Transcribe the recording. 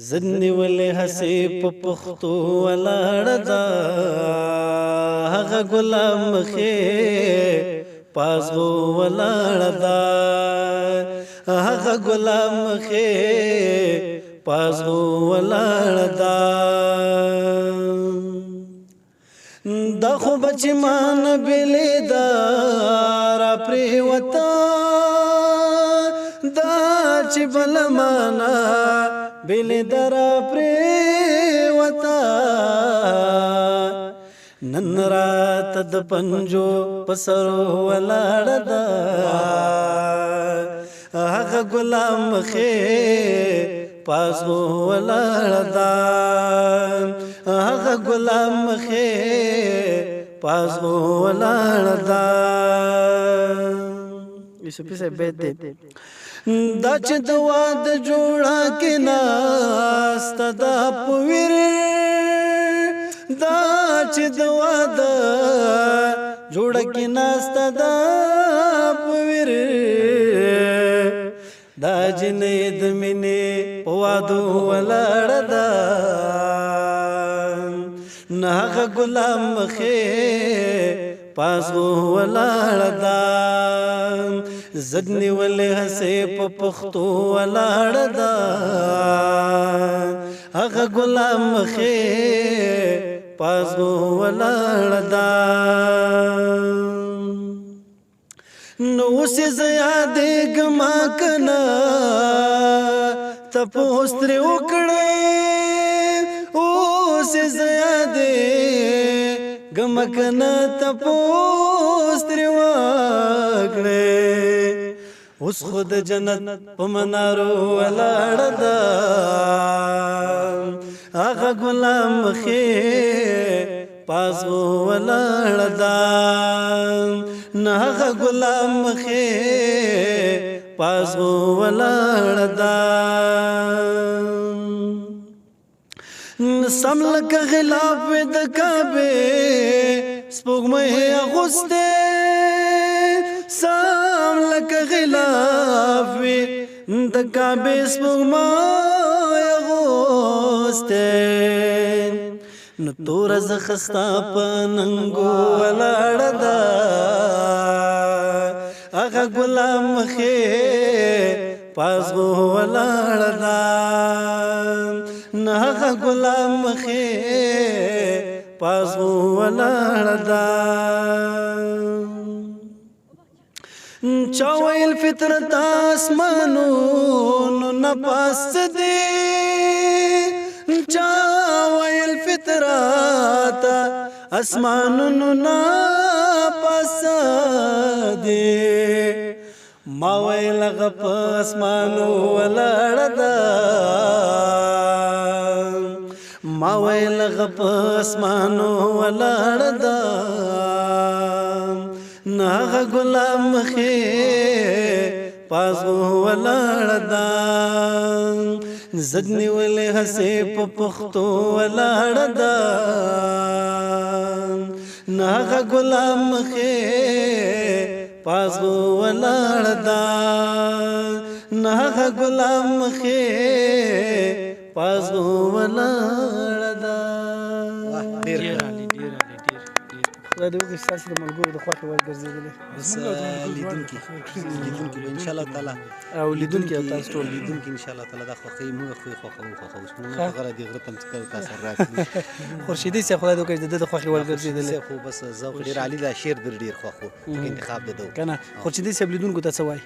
زدنی ولی حسی پا پختو ولاړ دا هغه ګلاب مخې پازغو ولاړ دا هغه ګلاب مخې پازغو ولاړ دا دا خو بچی مان بیلی دا را پریوتا دا چی بلمانا بیلی دا را پریوتا نن رات د پنجو پسرو ولاړ دا هغه ګلاب مخې پازغو ولاړ دا هغه ګلاب مخې پازغو ولاړ دا یوسفي صاحب بیت دی دا چې د واده جوړه کې ناسته دا په ویر دا چې د واده جوړه کې ناسته دا په ویر دا جنې د مینې په وادو ولاړ دا نه هغه ګلاب مخې پازغو ولاړ دا زدنی ولی حسی پا پختو ولاړ دا هغه ګلاب مخې پازغو ولاړ دا نو اوسې زه یادېږم کنه تپوس ترې وکړی اوسې زه یادېږم کنه تپوس ترې وکړی اوس خو د جنت په منارو ولاړ ده هغه ګلاب مخې پازغو ولاړ ده نه هغه ګلاب مخې پازغو ولاړ ده سم لکه غلاف د کعبې سپوږمۍ اغوستې سم لکه غلاف د کعبې سپوږمۍ اغوستې نو تور زخستا په ننګو ولاړ ده هغه ګلاب مخې پازغو ولاړ ده نه هغه ګلاب مخې پازغو ولاړ ده چا ویل فطرت آسمانونو نه پاس دی چا ویل فطرت آسمانونو نه پاس دی ما ویل هغه په اسمانو ولاړ ده ما ویل هغه په اسمانو ولاړ ده نه هغه ګلاب مخې پازغو ولاړ ده زدنی ولی حسی په پختو ولاړ ده نه هغه ګلاب مخې پازغو ولاړ ده نه هغه ګلاب مخې پازغو ولاړ ده خدای دې وکړي ستاسو د ملګرو د خوښې وړ ګرځېدلې بس لیدونکي به انشاءالله تعالی او لیدونکي او تاسو ټول لیدونکي انشاءالله تعالی دا خوښوي موږ خوښوو موږ هغه دې غره ته تاسو راکړي خورشیدي صاحب خدای دې وکړي د ده د خوښې وړ ګرځېدلې خو بس ذوق ډېر عالي ده شعر ډېر خوښ و انتخاب ده که نه خورشیدي صاحب لیدونکو ته څه وایي